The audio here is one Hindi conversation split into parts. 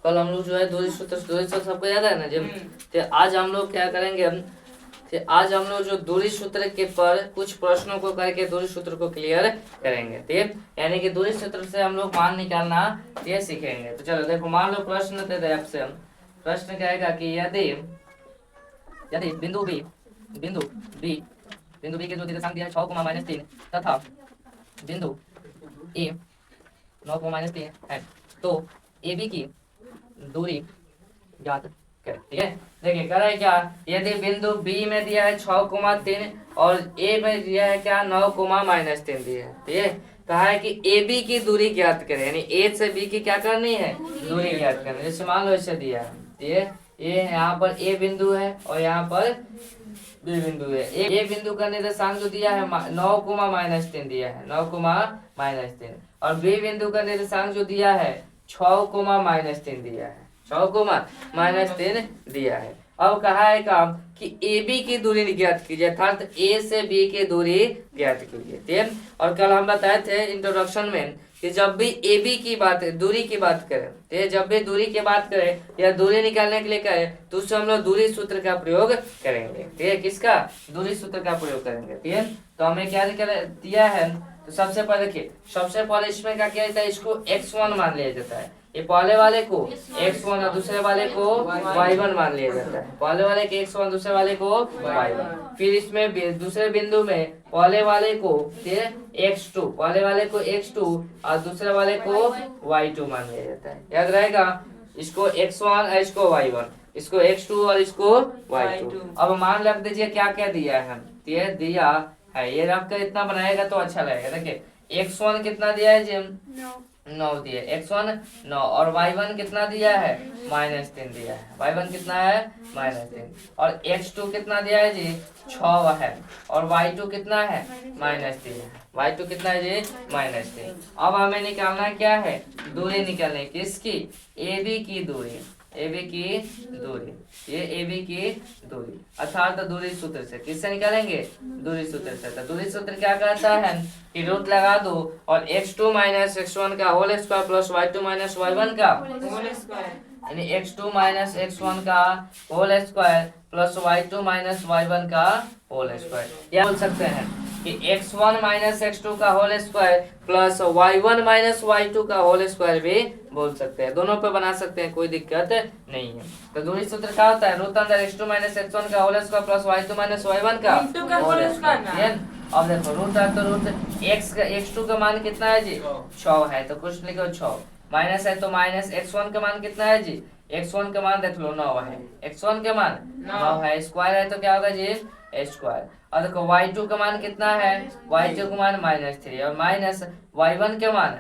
कल हम लोग जो है दूरी सूत्र सबको याद है ना जब। तो आज हम लोग क्या करेंगे आज हम लोग जो दूरी सूत्र के पर कुछ प्रश्नों को करके दूरी सूत्र को क्लियर करेंगे। ठीक, यानी कि दूरी सूत्र से हम लोग मान निकालना ये सीखेंगे। तो चलो देखो, मान लो प्रश्न दे दे आपसे हम। प्रश्न क्या आएगा कि यदि बिंदु बी के जो निर्देशांक दिया है 6,-3 तथा बिंदु ए 9,-3 है, तो ए बी की दूरी ज्ञात करें। ठीक है, देखिए कह रहा है क्या, यदि बिंदु बी में दिया है 6,3 और ए में दिया है क्या 9,-3 दिया है। ठीक है, कहा है कि ए बी की दूरी ज्ञात करें, यानी ए से बी की क्या करनी है, दूरी ज्ञात करनी। जैसे मान लो इसे दिया है, ये यहाँ पर ए बिंदु है और यहाँ पर बी बिंदु है। ए बिंदु का निर्देशांक जो दिया है 9,-3 दिया है, 9,-3, और बी बिंदु का निर्देशांक जो दिया है 6,-3 दिया है, 6,-3 दिया है। अब कहा है काम कि ए बी की दूरी ज्ञात कीजिए, अर्थात ए से बी की दूरी ज्ञात कीजिए। ठीक, और कल हम बताए थे इंट्रोडक्शन में कि जब भी ए बी की बात दूरी की बात करें, तो जब भी दूरी की बात करें या दूरी निकालने के लिए कहें तो उससे हम लोग दूरी सूत्र का प्रयोग करेंगे। ठीक है, किसका, दूरी सूत्र का प्रयोग करेंगे। ठीक है, तो हमें क्या दिया है, तो सबसे पहले देखिए, सबसे पहले इसमें क्या किया जाता है, इसको x1 मान लिया जाता है। ये पहले वाले को x1 और दूसरे वाले को y1 मान लिया जाता है। पहले वाले को x1, दूसरे वाले को y1। फिर इसमें दूसरे बिंदु में पहले वाले को x2, पहले वाले को x2 और दूसरे वाले को y2 मान लिया जाता है। याद रहेगा, इसको x1 और इसको y1, इसको x2 और इसको y2। अब मान रख दीजिए क्या क्या दिया है, ये दिया है, ये रख कर इतना बनाएगा तो अच्छा लगेगा। देखिए x1 कितना दिया है जी, 9 दिया है, x1 9, और y1 कितना दिया है, -3 दिया है, y1 कितना है, -3, और x2 कितना दिया है जी, 6 है, और y2 कितना है, -3 है, y2 कितना है जी, -3। अब हमें निकालना क्या है, दूरी निकालने किसकी, ए बी की दूरी, ए बी की दूरी, ये ए बी की दूरी, अर्थात दूरी सूत्र से। किससे निकालेंगे, दूरी सूत्र से। तो दूरी सूत्र क्या कहता है कि रूट लगा दो और x2 - x1 का whole square plus y2 - y1 का होल स्क्वायर, यानी x2 - x1 का whole square plus y2 - y1 का होल स्क्वायर। या बोल सकते हैं कि x1 - x2 का whole square plus y1 - y2 का होल स्क्वायर भी बोल सकते हैं, दोनों पे बना सकते हैं, कोई दिक्कत नहीं है। तो दूरी सूत्र क्या होता है, रूट अंदर x2 - x1 का whole square plus y2 - y1 का होल स्क्वायर। अब देखो रूट है तो रूट x2 का मान कितना है जी, 6 है, तो कुछ लिखो 6, माइनस है तो माइनस x1 का मान कितना है जी, x1 का मान देख लो 9 है, x1 का मान 9 है, स्क्वायर है तो क्या होगा जी, स्क्वायर। और देखो y2 का मान कितना है, y2 का मान -3 और माइनस y1 के मान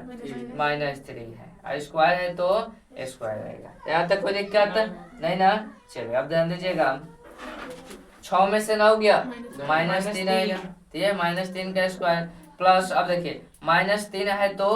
-3 है, और स्क्वायर है तो स्क्वायर रहेगा। यहाँ तक कोई दिक्कत नहीं ना। चलिए अब ध्यान दीजिएगा, 6 में से 9 गया -3 आएगा, ठीक है, -3 का स्क्वायर प्लस, अब देखिए -3 है तो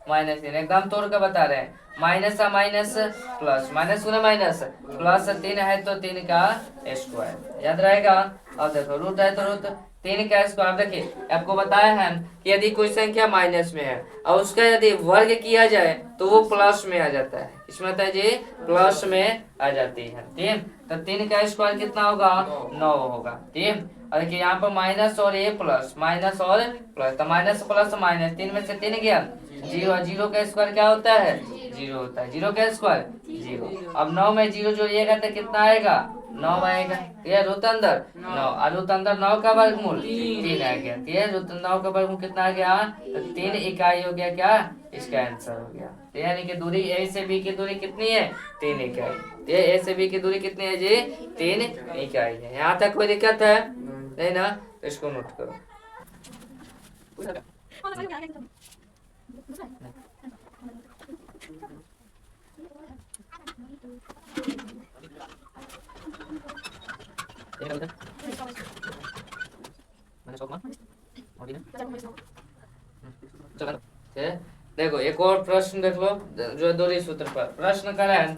-3 एकदम तोड़ के बता रहे हैं, माइनस का माइनस प्लस, माइनस गुना माइनस प्लस 3 है तो 3 का स्क्वायर, याद रहेगा। अब देखो रूट है तो रूट 3 का स्क्वायर। देखिए आपको बताया है कि यदि कोई संख्या माइनस में है और उसका यदि वर्ग किया जाए तो वो प्लस में आ जाता है, इसमें होता है जी प्लस में आ जाती है। ठीक, तो 3 का स्क्वायर कितना होगा, 9 होगा। ठीक, और देखिए यहाँ पर माइनस और ये प्लस, माइनस और प्लस, तो माइनस प्लस माइनस, 3 में से 3 गया 0, 0 का स्क्वायर क्या होता है, 0 होता है, 0 का स्क्वायर 0। अब 9 में 0 जोड़िएगा तो कितना आएगा, 9 आएगा। ये रूट अंदर 9, और रूट अंदर 9 का वर्गमूल 3 आ गया। ये रूट 9 का वर्गमूल कितना आ गया, तो 3 इकाई हो गया, क्या इसका आंसर हो गया। यानी कि दूरी ए से बी की दूरी कितनी है, 3 इकाई। ए से बी की दूरी कितनी है जी, 3 इकाई है। यहाँ तक कोई दिक्कत है नहीं ना, तो इसको नोट करो। देखो एक और प्रश्न देख लो, जो दूरी सूत्र पर प्रश्न करें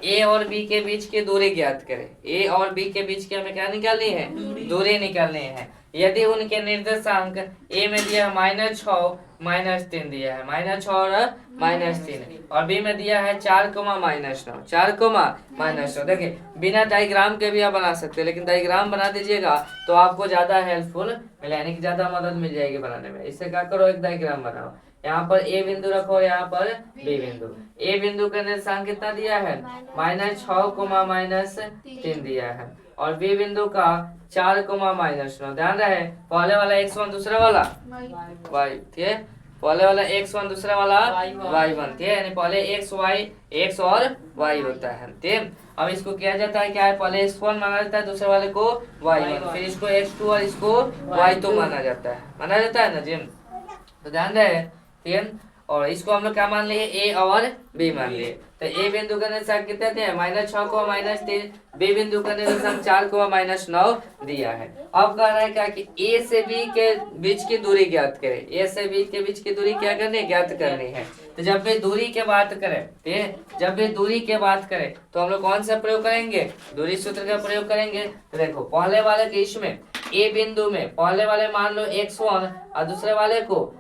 ए और बी के बीच की दूरी ज्ञात करें। ए और बी के बीच की हमें क्या निकालनी है? दूरी निकालनी है। यदि उनके निर्देशांक ए में दिया है -6 -3 दिया है, -6 और -3, और बी में दिया है 4 -9, 4 -9। देखिए बिना डायग्राम के भी आप बना सकते हैं, लेकिन डायग्राम बना दीजिएगा तो आपको ज्यादा हेल्पफुल मिले, यानी कि ज्यादा मदद मिल जाएगी बनाने में। इससे क्या करो, एक डायग्राम बनाओ। यहाँ पर ए बिंदु रखो, यहाँ पर बी बिंदु। ए बिंदु का निर्देशांक कितना दिया है? -6 -3 दिया है, और बी बिंदु का 4 -9। ध्यान रहे पहले वाला x1 दूसरा वाला y, ठीक है, पहले वाला x1 दूसरा वाला y1, ठीक है, यानी पहले x और y होता है, ठीक है। अब इसको किया जाता है क्या है, पहले x1 माना जाता है, दूसरे वाले को y1, फिर इसको x2 और इसको y2 माना जाता है ना जी। तो ध्यान रहे, ठीक है। और इसको हम लोग क्या मान लिए? ए और बी मान लिए। तो ए बिंदु का निर्देशांक कितने थे? -6 -3। बी बिंदु का निर्देशांक 4 -9 दिया है। अब कह रहा है क्या कि ए से बी के बीच की दूरी ज्ञात करें। ए से बी के बीच की दूरी क्या करनी है? ज्ञात करनी है। तो जब भी दूरी के बात करें, ठीक है, जब भी दूरी के बात करें तो हम लोग कौन सा प्रयोग करेंगे? दूरी सूत्र का प्रयोग करेंगे। तो देखो पहले वाले के इसमें ए बिंदु में पहले वाले मान लो x1 और दूसरे वाले को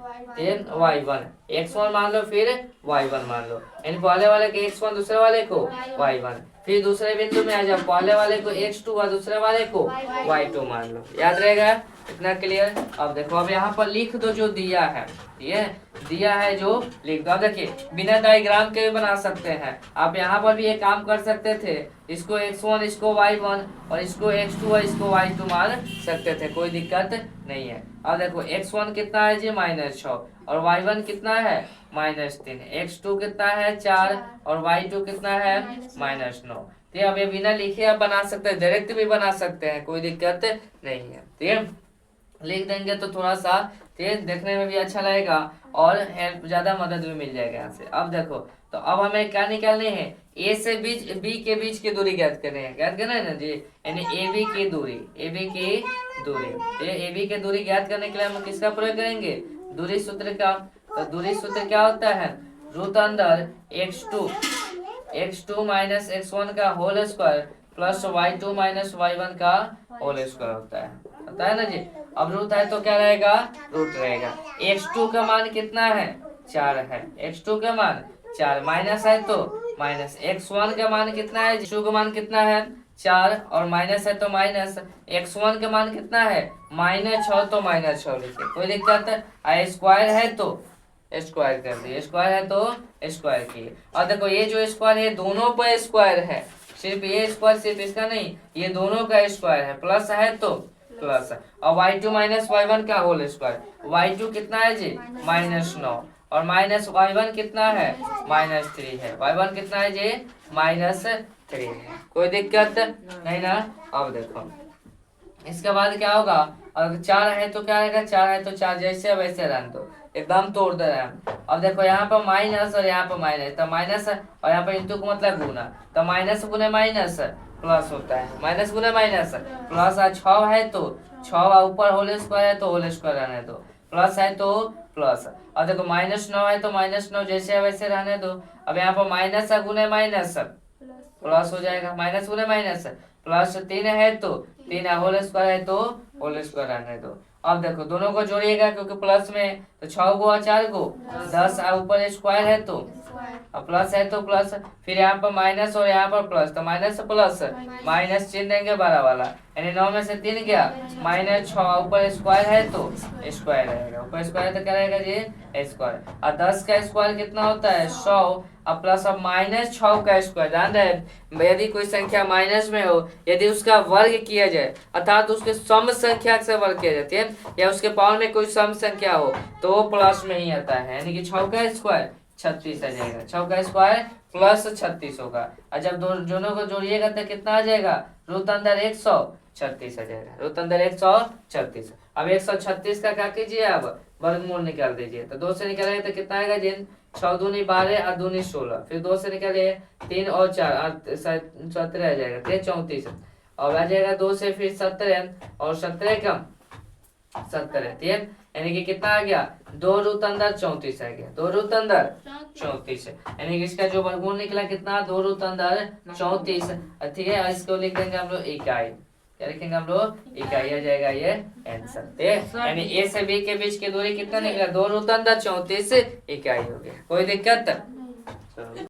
y1, x1 मान लो फिर y1 मान लो, यानी पहले वाले के x1 दूसरे वाले को y1, फिर दूसरे बिंदु में आ जाओ, पहले वाले को x2 और दूसरे वाले को y2 मान लो। याद रहेगा? इतना क्लियर? अब देखो, अब यहाँ पर लिख दो जो दिया है, ये दिया है जो लिख दो। देखिए बिना डायग्राम के भी बना सकते हैं आप, यहाँ पर भी ये काम कर सकते थे, इसको x1 इसको y1 और इसको x2 और इसको y2 मान सकते थे, कोई दिक्कत नहीं है। अब देखो x1 कितना है जी? -6, और y1 कितना है? -3, x2 कितना है? 4, और y2 कितना है? -9। ठीक है, अब ये बिना लिखे आप बना सकते हैं, डायरेक्ट भी बना सकते हैं, कोई दिक्कत नहीं है। ठीक है, लिख देंगे तो थोड़ा सा तेज देखने में भी अच्छा लगेगा और हेल्प ज्यादा मदद भी मिल जाएगा यहाँ से। अब देखो, तो अब हमें क्या निकालने हैं? ए से बी के बीच की दूरी ज्ञात करनी है, ज्ञात करना है ना जी, यानी ए बी की दूरी, ए बी की दूरी ज्ञात करने के लिए हम किसका प्रयोग करेंगे? दूरी सूत्र का। तो दूरी सूत्र क्या होता है? Root under x2 minus x1 का whole square plus y2 minus y1 का होल स्क्वायर होता है, पता है ना जी। अब रूट है तो क्या रहेगा? रूट रहेगा। x2 का मान कितना है? 4 है, x2 का मान 4, माइनस है तो माइनस, x1 का मान कितना है? x2 का मान कितना है? 4, और माइनस है तो माइनस, x1 का मान कितना है? -6, तो -6 लिखे, कोई दिक्कत है? स्क्वायर है तो स्क्वायर कर दिए, स्क्वायर है तो स्क्वायर किए। और देखो ये जो स्क्वायर है दोनों पर स्क्वायर है, सिर्फ ये स्क्वायर सिर्फ इसका नहीं, ये दोनों का स्क्वायर है, प्लस है तो प्लस, और y2 माइनस y1 का होल स्क्वायर। y2 कितना है जी? -9, और माइनस y1 कितना है? -3 है, y1 कितना है जी? -3 है, कोई दिक्कत नहीं ना। अब देखो इसके बाद क्या होगा? अगर 4 है तो क्या रहेगा? 4 है तो 4 जैसे वैसे रहने दो, एकदम तोड़ दे रहे हैं। अब देखो यहाँ पर माइनस और यहाँ पर माइनस, तो माइनस और यहाँ पर इंटू का मतलब गुना, तो माइनस गुने माइनस प्लस होता है, माइनस गुने माइनस प्लस। 6 है तो 6 ऊपर होल स्क्वायर है तो होल स्क्वायर रहने दो, प्लस है तो प्लस। और देखो -9 है तो -9 जैसे वैसे रहने दो। अब यहाँ पर माइनस गुने माइनस प्लस हो जाएगा, माइनस गुने माइनस प्लस। 3 है तो 3 होल स्क्वायर है तो होल स्क्वायर रहने दो। अब देखो दोनों को जोड़िएगा क्योंकि प्लस में, तो 6 को और 4 को 10, ऊपर स्क्वायर है तो प्लस है तो प्लस, फिर यहाँ पर माइनस और यहाँ पर प्लस, तो माइनस प्लस माइनस चिन्ह देंगे बड़ा वाला, यानी 9 में से 3 गया, -6 ऊपर स्क्वायर है तो स्क्वायर रहेगा, ऊपर स्क्वायर तो क्या रहेगा जी? स्क्वायर। और 10 का स्क्वायर कितना होता है? 100, अब प्लस अब -6 का स्क्वायर। ध्यान रहे यदि कोई संख्या माइनस में हो, यदि उसका वर्ग किया जाए अर्थात उसके सम संख्या से वर्ग किया जाती है, या उसके पावर में कोई सम संख्या हो तो वो प्लस में ही आता है, यानी कि 6 का स्क्वायर 36 आ जाएगा, 6 का स्क्वायर प्लस 36 होगा। और जब दोनों को जोड़िएगा तो कितना आ जाएगा? रूट अंदर 136 आ जाएगा, रूट अंदर 136। अब 136 का क्या कीजिए? अब वर्गमूल निकाल दीजिए, तो 2 से निकालेंगे तो कितना आएगा जी? 6 दूनी 12 और दूनी 16, फिर 2 से निकालिए 3 और 4 17 आ जाएगा, 34, और आ जाएगा 2 से फिर 17 और 17 कम 70 है, ठीक है, यानी कि कितना आ गया, 2 रूट अंदर 34 आ गया, 2 रूट अंदर 34 है, यानी कि इसका जो वर्गमूल निकला कितना, 2 रूट अंदर 34, ठीक है। इसको लिख देंगे हम लोग इकाई, क्या लिखेंगे हम लोग, इकाई आ जाएगा ये आंसर, ठीक है। यानी ए से बी के बीच की दूरी कितना निकला, 2 रूट अंदर 34 इकाई हो गया। कोई दिक्कत?